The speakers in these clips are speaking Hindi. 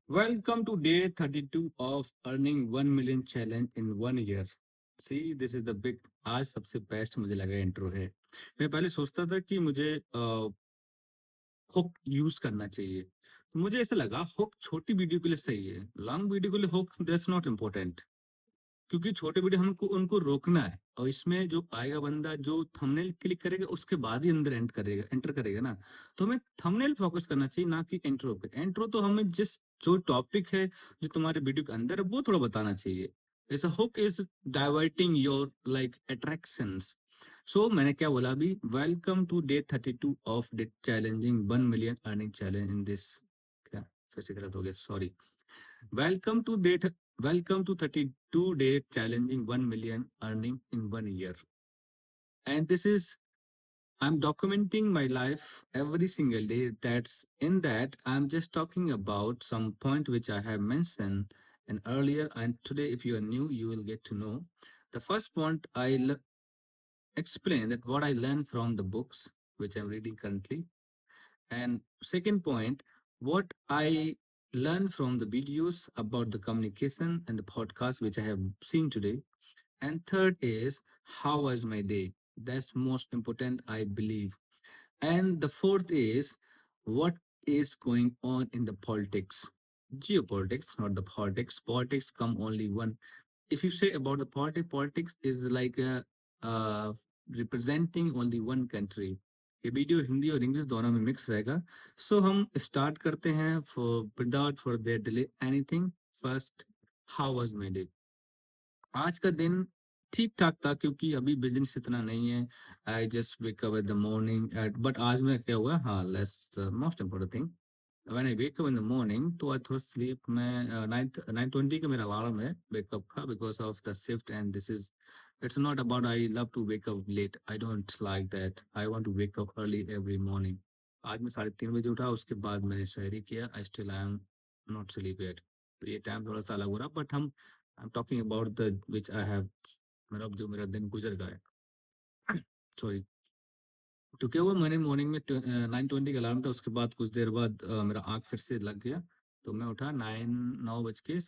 Welcome to day 32 of earning 1 million challenge in 1 year. See, this is the big आज सबसे बेस्ट मुझे लगा इंट्रो है। मैं पहले सोचता था कि मुझे हुक यूज करना चाहिए। तो मुझे ऐसा लगा हुक छोटी वीडियो के लिए सही है, लॉन्ग वीडियो के लिए हुक दैट्स नॉट इम्पोर्टेंट। क्योंकि छोटे वीडियो हमको उनको रोकना है और इसमें जो आएगा बंदा जो थंबनेल क्लिक करेगा उसके बाद ही अंदर एंटर करेगा ना। तो हमें थंबनेल फोकस करना चाहिए ना कि इंट्रो पे। इंट्रो तो हमें जिस जो टॉपिक है जो तुम्हारे वीडियो के अंदर है वो थोड़ा बताना चाहिए। ऐसा hook is diverting your like attractions. So मैंने क्या बोला अभी, welcome to day 32 of the challenging 1 million earning challenge in this. क्या फिर से गलत हो गया, sorry. Welcome to date. Welcome to 32 day challenging 1 million earning in 1 year. And this is I'm documenting my life every single day. That's in that I'm just talking about some point which I have mentioned and earlier. And today, if you are new, you will get to know. The first point explain that what I learned from the books which I'm reading currently. And second point, what I learned from the videos about the communication and the podcast which I have seen today. And third is how was my day? That's most important, I believe. And the fourth is what is going on in the politics. Geopolitics, not the politics. Politics come only one. If you say about the politics is like representing only one country. ये वीडियो हिंदी और इंग्लिश दोनों में मिक्स रहेगा। सो हम स्टार्ट करते हैं for without for their delay anything. First, how was my day? आज का दिन ठीक ठाक था क्योंकि अभी बिजनेस इतना नहीं है। I just wake up in the morning but आज में क्या हुआ, हाँ let's most important thing. When I wake up in the morning तो आई थोड़ा स्लीप में 9:20 का मेरा अलार्म है वेकअप का because of the shift and this is it's not about I love to wake up late, I don't like that, I want to wake up early every morning. आज मैं 3:30 बजे उठा, उसके बाद मैंने शायरी किया। I still I am not sleep yet. तो ये टाइम थोड़ा सा अलग हो रहा बट हम I am talking about the which I have मतलब जो मेरा दिन गुजर गया है। सॉरी। तो क्या हुआ, मैंने मॉर्निंग में 9:20 का अलार्म था, उसके बाद कुछ देर बाद मेरा आँख फिर से लग गया। तो मैं उठा 9 बज के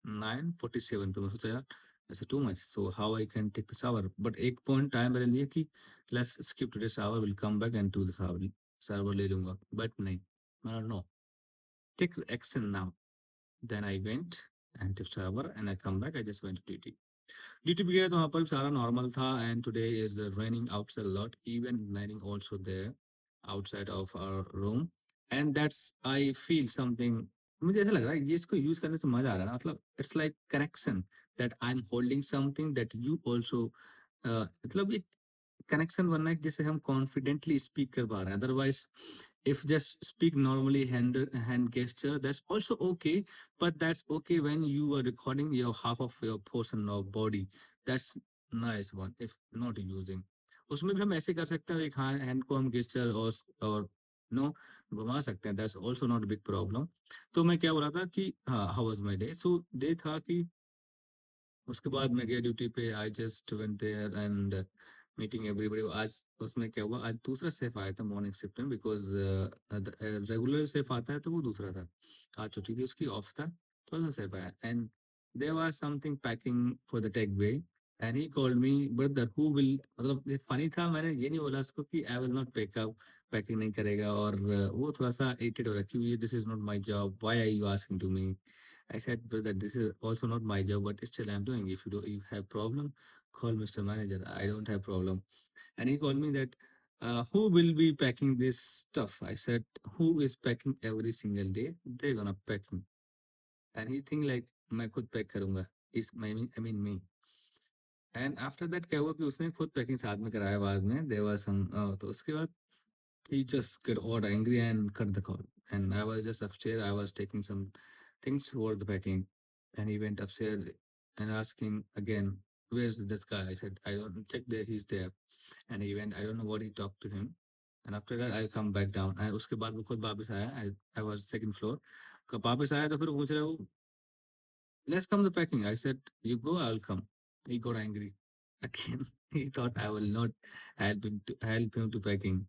9:47 पे। मैं सोचा यार ऐसे too much, so how I can take the shower. But एक पॉइंट आया मेरे लिए कि let's skip today shower, will come back and to the shower, shower ले लूंगा। बट नहीं, मैं no, take action now. Then I went and took shower and I come back, I just went to duty. Duty पे गया तो वहाँ पर भी सारा नॉर्मल था and today is raining outside lot, even raining also there outside of our room. And that's I feel something, मुझे ऐसा लग रहा है ये इसको यूज करने से मजा आ रहा है ना, मतलब it's like connection that I am holding something that you also, मतलब एक कनेक्शन बनना है जिससे हम कॉन्फिडेंटली स्पीक कर पा रहे हैं। Otherwise if just speak normally hand gesture, that's also okay, but that's okay when you are recording your half of your portion of body, that's nice one if not using। उसमें भी हम ऐसे कर सकते हैं, एक हैंड को हम gesture और नो घुमा सकते हैं, that's also not a big problem। तो मैं क्या बोल रहा था कि हाँ, how was my day? so day था कि उसके बाद मैं गया ड्यूटी पे। I just went there and meeting everybody. आज उसमें क्या हुआ, आज दूसरा शेफ आया था मॉर्निंग शिफ्ट में बिकॉज रेगुलर शेफ आता है तो वो दूसरा था। आज छुट्टी थी उसकी, ऑफ था, थोड़ा सा शेफ आया and there was something packing for the takeaway and he called me brother who will, मतलब ये फनी था, मैंने ये नहीं बोला उसको कि I will not pick up, packing नहीं करेगा। और वो थोड़ा सा इरिटेट हो रहा है कि ये this is not my job, why are you asking to me. I said, brother, this is also not my job, but still I'm doing. If you have problem, call Mr. Manager. I don't have problem. And he called me that, who will be packing this stuff? I said, who is packing every single day? They're gonna packing. And he think like, मैं खुद पैक करूंगा, is I mean me। And after that क्या हुआ कि उसने खुद पैकिंग साथ में कराया बाद में, देयर वाज सम, तो उसके बाद he just got all angry and cut the call. And I was just upstairs. I was taking some things for the packing. And he went upstairs and asking again, where's this guy? I said, I don't check there, he's there. And he went, I don't know what he talked to him. And after that, I come back down. And उसके बाद वो खुद वापस आया। I was second floor। कब वापस आया तो फिर पूछ रहा है वो, let's come to packing. I said, you go, I'll come. He got angry again। He thought I will not help him to packing।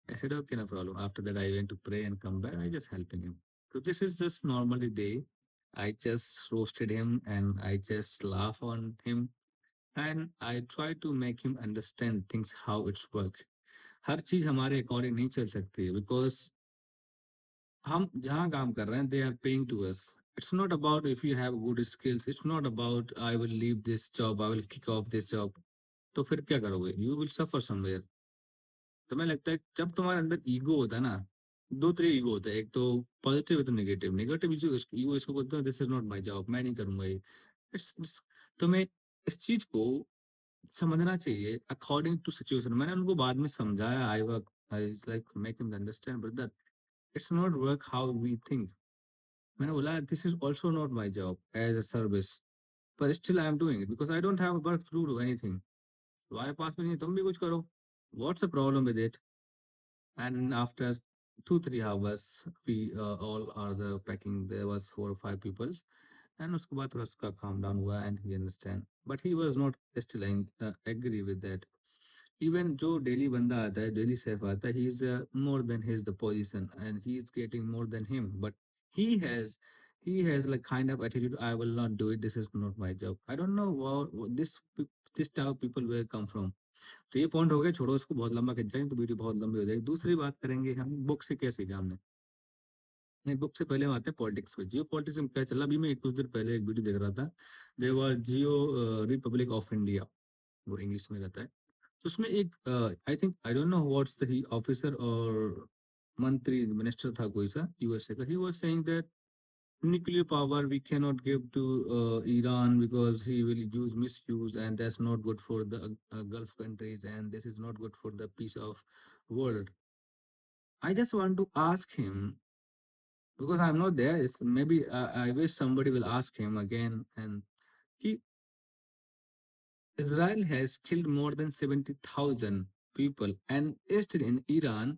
I said, okay, no problem. After that, I went to pray and come back. I just helping him. So this is just normally day. I just roasted him and I just laugh on him and I try to make him understand things how it's work. हर चीज हमारे अकॉर्डिंग नहीं चल सकती है बिकॉज हम जहाँ काम कर रहे हैं they are paying to us. It's not about if you have good skills. It's not about I will leave this job, I will kick off this job. तो फिर क्या करोगे? You will suffer somewhere. तुम्हें लगता है जब तुम्हारे अंदर ईगो होता है ना, दो तरह ईगो होता है. एक तो पॉजिटिव है तो नेगेटिव. नेगेटिव ईगो इसको बोलते हैं this is not my job, मैं नहीं करूंगा ये. इट्स तुम्हें इस चीज को समझना चाहिए अकॉर्डिंग टू सिचुएशन. मैंने उनको बाद में समझाया. I work I like make him understand brother, it's not work how we think. मैंने बोला this is also not my job as a service, पर still I am doing it because I don't have work to do anything. तुम्हारे पास में नहीं, तुम भी कुछ करो. What's a problem with it? And after 2-3 hours, we all are the packing. There was 4 or 5 people, and उसके बाद थोड़ा उसका calm down हुआ and he understand. But he was not still agree with that. Even जो daily बंदा आता है, daily chef आता है, he is more than his the position and he is getting more than him. But he has he has like kind of attitude. I will not do it. This is not my job. I don't know what this type of people will come from. तो ये पॉइंट हो गया, छोड़ो उसको, बहुत लंबा खिंच जाएंगे तो वीडियो बहुत लंबी हो जाएगी. दूसरी बात करेंगे हम बुक से कैसे एग्जाम में. नहीं, बुक से पहले हम आते हैं पॉलिटिक्स पे. जियो पॉलिटिक्स में क्या चला. अभी मैं कुछ देर पहले एक वीडियो देख रहा था. There were geo republic of India, वो इंग्लिश में रहता है. तो उसमें एक I think I don't know what's the he officer और मंत्री मिनिस्टर था कोई सा यूएसए का. He was saying that nuclear power we cannot give to Iran because he will use misuse and that's not good for the Gulf countries and this is not good for the peace of world. I just want to ask him because I'm not there. Maybe I wish somebody will ask him again. And he Israel has killed more than 70,000 people and still in Iran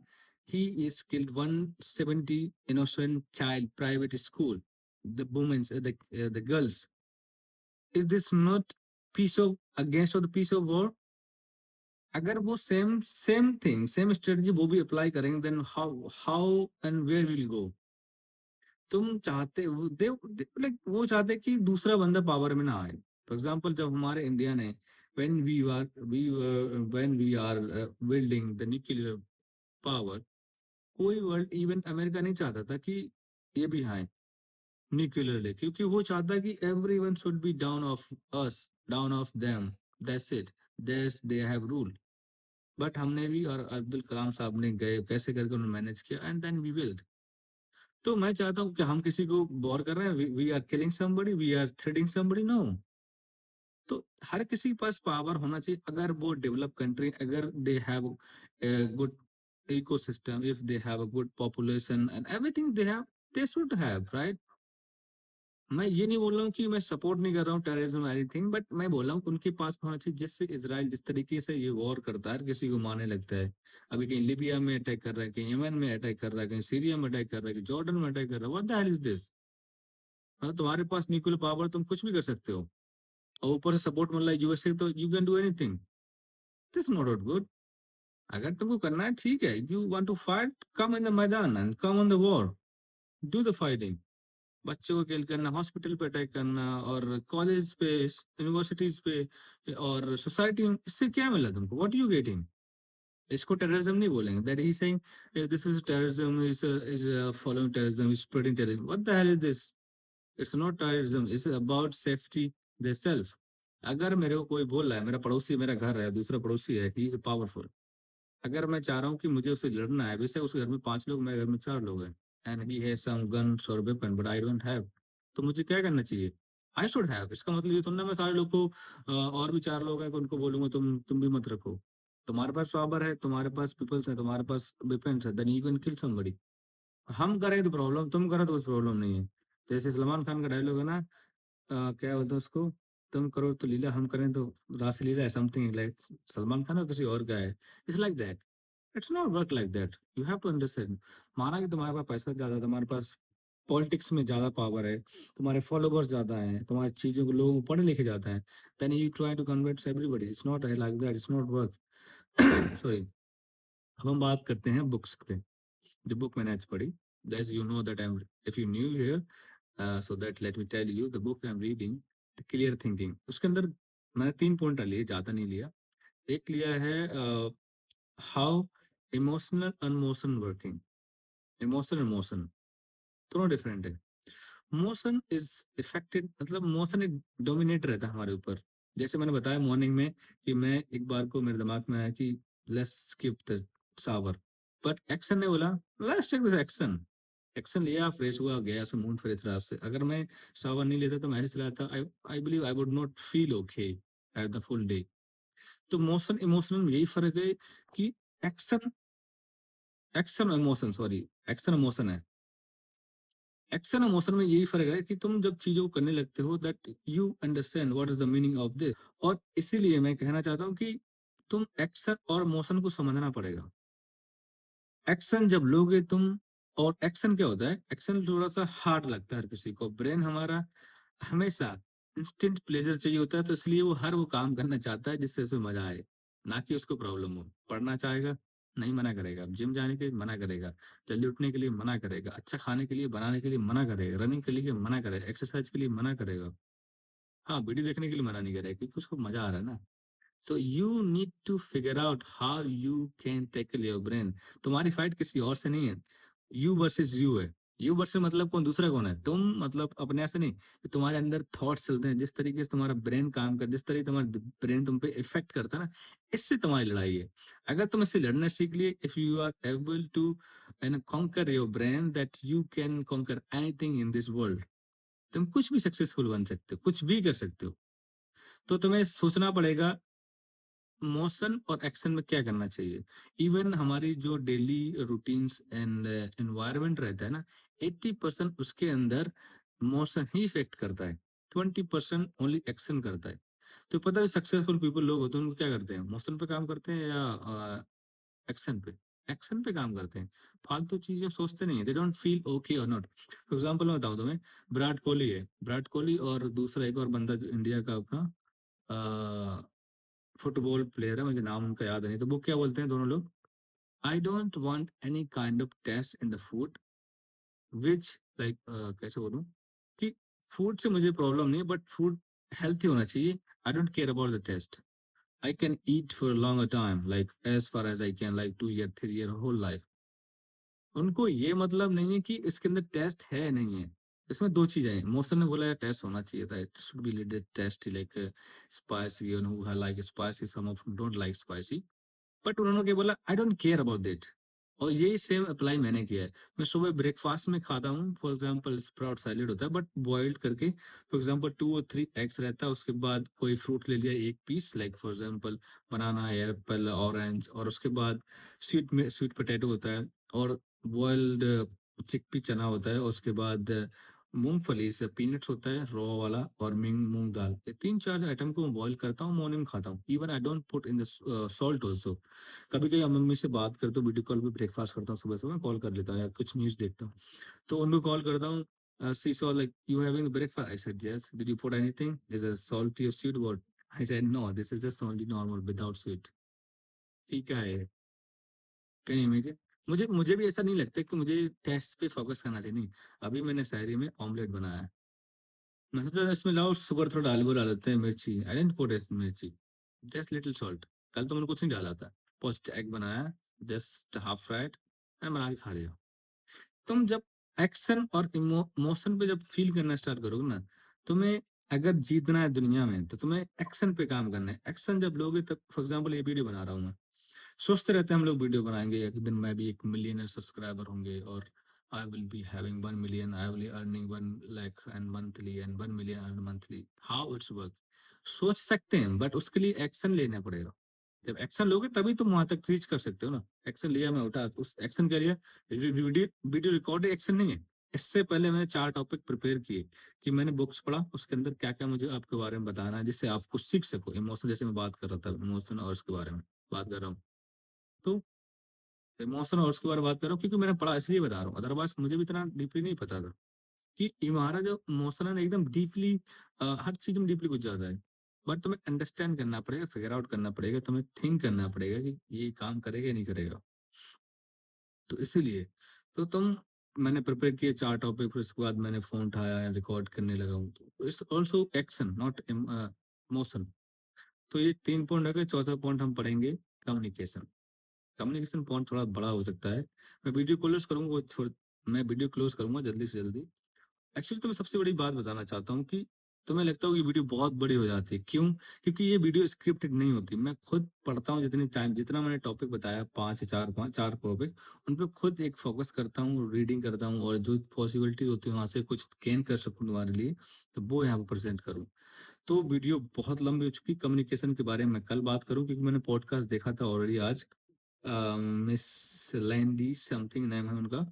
he is killed 170 innocent child private school, the women, the girls. Is this not piece of against of the piece of war? अगर वो सेम थिंग सेम स्ट्रेटजी वो भी अप्लाई करेंगे then how and where will go. तुम चाहते दे लाइक वो चाहते कि दूसरा बंदा पावर में ना आए. फॉर एग्जांपल जब हमारे इंडिया ने when we are building the nuclear power, कोई वर्ल्ड इवन अमेरिका नहीं चाहता था कि ये भी आए न्यूक्लियरली, क्योंकि वो चाहता है कि everyone should be down of us, down of them, that's it, they have rule. But हमने भी और अब्दुल कलाम साहब ने गए कैसे करके उन्होंने मैनेज किया एंड देन वी विल. तो मैं चाहता हूँ कि हम किसी को बोर कर रहे हैं, we are killing somebody, we are threatening somebody, no. तो हर किसी के पास पावर होना चाहिए. अगर वो डेवलप कंट्री, अगर they have good ecosystem, if they have a good population and everything they have, they should have right. मैं ये नहीं बोल रहा हूँ कि मैं सपोर्ट नहीं कर रहा हूँ टेररिज्म एनीथिंग, बट मैं बोल रहा हूँ कि उनके पास होना चाहिए. जिससे इसराइल जिस तरीके से ये वॉर करता है, हर किसी को मारने लगता है. अभी कहीं लिबिया में अटैक कर रहा है, कहीं यमन में अटैक कर रहा है, कहीं सीरिया में अटैक कर रहा है, कहीं जॉर्डन में अटैक कर रहा है. What the hell is this? तुम्हारे पास न्यूक्लियर पावर, तुम कुछ भी कर सकते हो और ऊपर से सपोर्ट मिल रहा है यूएसए, तो you can do anything. This not good. अगर तुमको करना है ठीक है, you want to fight, come in the मैदान and come on the war, do the fighting. बच्चों को किल करना, हॉस्पिटल पे अटैक करना और कॉलेज पे, यूनिवर्सिटीज पे और सोसाइटी में, इससे क्या मिला तुमको? What you getting? इसको टेररिज्म नहीं बोलेंगे. That he saying this is terrorism, is following terrorism, is spreading terrorism. What the hell is this? It's not terrorism, it's about safety their self. अगर मेरे को कोई बोल रहा है, मेरा पड़ोसी मेरा घर है, दूसरा पड़ोसी है, ही इज पावरफुल. अगर मैं चाह रहा हूँ कि मुझे उससे लड़ना है, वैसे उसके घर में 5 लोग, मेरे घर में 4 लोग हैं and he has some guns और weapon but I don't have, तो मुझे क्या करना चाहिए? I should have. इसका मतलब ये तो ना मैं सारे लोग को और भी 4 लोग हैं उनको बोलूंगा तुम भी मत रखो. तुम्हारे पास पावर है, तुम्हारे पास पीपल्स है, तुम्हारे पास वेपन्स है, then you can kill somebody. हम करें तो प्रॉब्लम, तुम करो तो कुछ प्रॉब्लम नहीं है. जैसे सलमान खान का डायलॉग है ना, क्या बोलते हैं उसको, तुम करो तो लीला, हम करें तो रासलीला है, समथिंग लाइक. सलमान खान और किसी और का है. It's like that. It's not work like that. You have to understand. माना कि तुम्हारे पास पैसा ज्यादा है, तुम्हारे पास पॉलिटिक्स में ज्यादा पावर है, तुम्हारे फॉलोवर्स ज्यादा हैं, तुम्हारी चीजों को लोग पढ़े लिखे जाते हैं, then you try to convert everybody. It's not like that, it's not work. Sorry. अब हम बात करते हैं बुक्स पे, जो बुक मैंने आज पढ़ी. As you know that I'm, if you new here, so that let me tell you the book I'm reading, The Clear Thinking. उसके अंदर मैंने 3 पॉइंट लिए, ज़्यादा नहीं लिया। एक लिया है how emotional and motion working. Emotion emotion दोनों डिफरेंट है। मोशन इज इफेक्टेड, मतलब मोशन एक डोमिनेट रहता है हमारे ऊपर। जैसे मैंने बताया मॉर्निंग में कि मैं एक बार को मेरे दिमाग में आया कि let's skip the shower, but action ने बोला let's take this action. Action लिया, फ्रेश हुआ, गया से मूड फ्रेश रहा उससे। अगर मैं शावर नहीं लेता तो मैं ऐसे चला जाता, I I believe I would not feel okay at the full day. तो मोशन इमोशनल में यही फर्क है कि action, action emotion, sorry, action emotion है। एक्शन और मोशन में यही फर्क है कि तुम जब चीजों को करने लगते हो that you understand what is the meaning of this. और इसीलिए मैं कहना चाहता हूँ कि तुम एक्शन और मोशन को समझना पड़ेगा। एक्शन जब लोगे तुम, और एक्शन क्या होता है, एक्शन थोड़ा सा हार्ड लगता है हर किसी को। ब्रेन हमारा हमेशा इंस्टेंट प्लेजर चाहिए होता है, तो इसलिए वो हर वो काम करना चाहता है जिससे उसे मजा आए, ना कि उसको प्रॉब्लम हो। पढ़ना चाहेगा, नहीं मना करेगा। जिम जाने के लिए मना करेगा, जल्दी उठने के लिए मना करेगा, अच्छा खाने के लिए बनाने के लिए मना करेगा, रनिंग के लिए मना करेगा, एक्सरसाइज के लिए मना करेगा। हाँ, वीडियो देखने के लिए मना नहीं करेगा क्योंकि उसको मजा आ रहा है ना। So you need to figure out how you can tackle your brain. तुम्हारी फाइट किसी और से नहीं है, यू वर्सेस यू है। यू वर्सेस मतलब कौन, दूसरा कौन है, तुम। मतलब अपने से नहीं, कि तुम्हारे अंदर थॉट्स चलते हैं, जिस तरीके से तुम्हारा ब्रेन काम कर, जिस तरीके तुम्हारा ब्रेन तुम पे इफेक्ट करता है ना, इससे तुम्हारी लड़ाई है। अगर तुम इससे लड़ना सीख लिए, if you are able to and conquer your brain, that you can conquer anything in this world. तुम कुछ भी सक्सेसफुल बन सकते हो, कुछ भी कर सकते हो। तो तुम्हें सोचना पड़ेगा मोशन और एक्शन में क्या करना चाहिए। इवन हमारी जो डेली रूटीन्स एंड एनवायरनमेंट रहता है ना, 80% उसके अंदर मोशन ही इफेक्ट करता है, 20% ओनली एक्शन करता है। तो पता है सक्सेसफुल पीपल लोग होते हैं उनको क्या करते हैं, मोशन पे काम करते हैं या एक्शन पे, एक्शन पे काम करते हैं। फालतू चीजें सोचते नहीं है, दे डोंट फील ओके और नॉट। फॉर एग्जांपल मैं बताऊं तुम्हें, विराट कोहली है, विराट कोहली और दूसरा एक और बंदा जो इंडिया का अपना फुटबॉल प्लेयर है, मुझे नाम उनका याद नहीं, तो वो क्या बोलते हैं दोनों लोग, I don't want any kind of taste in the food which like, कैसे बोलूं कि फूड से मुझे प्रॉब्लम नहीं, बट फूड हेल्थी होना चाहिए। I don't care about the taste. I can eat for longer time, like as far as I can, like 2 year 3 year whole life. उनको ये मतलब नहीं है कि इसके अंदर टेस्ट है नहीं है। इसमें दो चीजें हैं, मोशन ने बोला टेस्ट होना चाहिए था, it should be little tasty like spicy, you know I like spicy, some of don't like spicy. But उन्होंने क्या बोला, I don't care about that. और यही सेम अप्लाई मैंने किया है। मैं सुबह ब्रेकफास्ट में खाता हूँ, फॉर एग्जांपल स्प्राउट सैलेड होता है बट बॉइल्ड करके, फॉर एग्जांपल 2 और 3 एग्स रहता है, उसके बाद कोई फ्रूट ले लिया एक piece, like for example banana, apple, orange, और उसके बाद स्वीट में स्वीट पोटैटो होता है, और बॉइल्ड चिकपी चना होता है, और उसके बाद मूंगफली से पीनट्स होता है रॉ वाला, और मूंग मूंग दाल, ये 3 4 आइटम को मैं बॉईल करता हूँ, मॉर्निंग में खाता हूँ। Even I don't put in the salt also. कभी कभी मम्मी से बात करता हूँ, वीडियो कॉल पे ब्रेकफास्ट करता हूँ, सुबह सुबह कॉल कर लेता हूँ या कुछ न्यूज़ देखता हूँ, तो उनको कॉल करता हूँ, she saw like you having breakfast, I said yes, did you put anything, is a salty or sweet word, I said no, this is just only normal without sweet. ठीक है, कैन यू इमेजिन। मुझे मुझे भी ऐसा नहीं लगता कि मुझे टेस्ट पे फोकस करना चाहिए, नहीं। अभी मैंने शायरी में ऑमलेट बनाया है, मैं सोचा इसमें लाओ शुगर थोड़ा डाल, वो डाल देते हैं मिर्ची, आई डेंट पुट मिर्ची, जस्ट लिटिल सॉल्ट। कल तो मैंने कुछ नहीं डाला था, पोस्ट एग बनाया, जस्ट हाफ फ्राइड, मैं बना के खा लिया। तुम जब एक्शन और इमोशन पे जब फील करना स्टार्ट करोगे ना, तुम्हें अगर जीतना है दुनिया में तो तुम्हें एक्शन पे काम करना है। एक्शन जब लोगे तब, फॉर एग्जाम्पल ये वीडियो बना रहा हूँ मैं, सोचते रहते हैं हम लोग वीडियो बनाएंगे, एक दिन मैं भी 1 मिलियनर सब्सक्राइबर होंगे, और I will be having 1 million, I will earning 1 lakh and monthly, and 1 million earn monthly, how it's work. सोच सकते हैं बट उसके लिए एक्शन लेना पड़ेगा। जब एक्शन लोगे तभी तुम वहां तक रीच कर सकते हो ना। एक्शन लिया, मैं उठा, उस एक्शन के लिए वीडियो वीडियो रिकॉर्ड एक्शन नहीं है। इससे पहले मैंने 4 टॉपिक प्रिपेयर किए, कि मैंने बुक्स पढ़ा, उसके अंदर क्या क्या मुझे आपके बारे में बताना है, जिससे आप कुछ सीख सको। इमोशन, जैसे मैं बात कर रहा था इमोशन और उसके बारे में बात कर रहा हूँ, तो इमोशन और उसके बारे में बात कर रहा हूँ क्योंकि मैंने पढ़ा, इसलिए बता रहा हूँ, अदरवाइज मुझे भी इतना डीपली नहीं पता था कि हमारा जो इमोशन है ना, एकदम डीपली, हर चीज में डीपली कुछ ज्यादा है। बट तुम्हें अंडरस्टैंड करना पड़ेगा, फिगर आउट करना पड़ेगा, तुम्हें थिंक करना पड़ेगा कि ये काम करेगा या नहीं करेगा। तो इसीलिए, तो तुम मैंने प्रिपेयर किए 4 टॉपिक, फिर उसके बाद मैंने फ़ोन उठाया, रिकॉर्ड करने लगा हूँ। तो it's also action not emotion. तो ये 3 पॉइंट हो गए, चौथा पॉइंट हम पढ़ेंगे कम्युनिकेशन। कम्युनिकेशन पॉइंट थोड़ा बड़ा हो सकता है। मैं वीडियो क्लोज़ करूँगा जल्दी से जल्दी। एक्चुअली तो मैं सबसे बड़ी बात बताना चाहता हूँ कि तुम्हें लगता होगा ये वीडियो बहुत बड़ी हो जाती है, क्यों? क्योंकि ये वीडियो स्क्रिप्टेड नहीं होती। मैं खुद पढ़ता हूँ जितना मैंने टॉपिक बताया 5 या 4 टॉपिक, उन पे खुद एक फ़ोकस करता हूँ, रीडिंग करता हूँ और जो पॉसिबिलिटीज़ होती है वहाँ से कुछ गेन कर सकूँ तुम्हारे लिए, तो वो यहाँ पे प्रेज़ेंट करूँ। तो वीडियो बहुत लंबी हो चुकी, कम्युनिकेशन के बारे में मैं कल बात करूँ क्योंकि मैंने पॉडकास्ट देखा था ऑलरेडी आज। मिस लैंडी समथिंग नाम है उनका।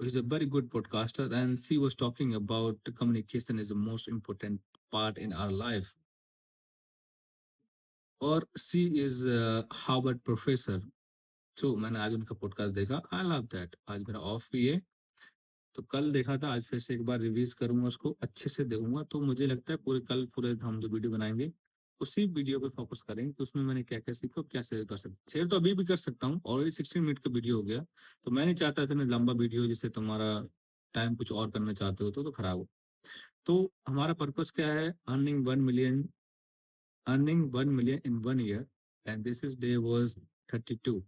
She's a very good podcaster and she was talking about communication is the most important part in our life. और she is a Harvard professor. So मैंने आज उनका पॉडकास्ट देखा। I love that. आज मेरा ऑफ भी है, तो कल देखा था, आज फिर से एक बार रिवीज करूंगा, उसको अच्छे से देखूंगा। तो मुझे लगता है पूरे हम जो वीडियो बनाएंगे उसी वीडियो पे फोकस करेंगे कि उसमें मैंने क्या क्या सीखा और क्या शेयर कर सकता। शेयर तो अभी भी कर सकता हूँ, ऑलरेडी 16 मिनट का वीडियो हो गया। तो मैं नहीं चाहता इतना लंबा वीडियो जिससे तुम्हारा टाइम कुछ और करना चाहते हो तो खराब हो। तो हमारा पर्पस क्या है? Earning 1 million in 1 year, and this is day was 32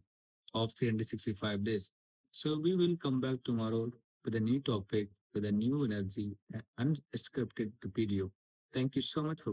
of 365 days. So we will come back tomorrow with a new topic, with a new energy, and unscripted video. Thank you so much for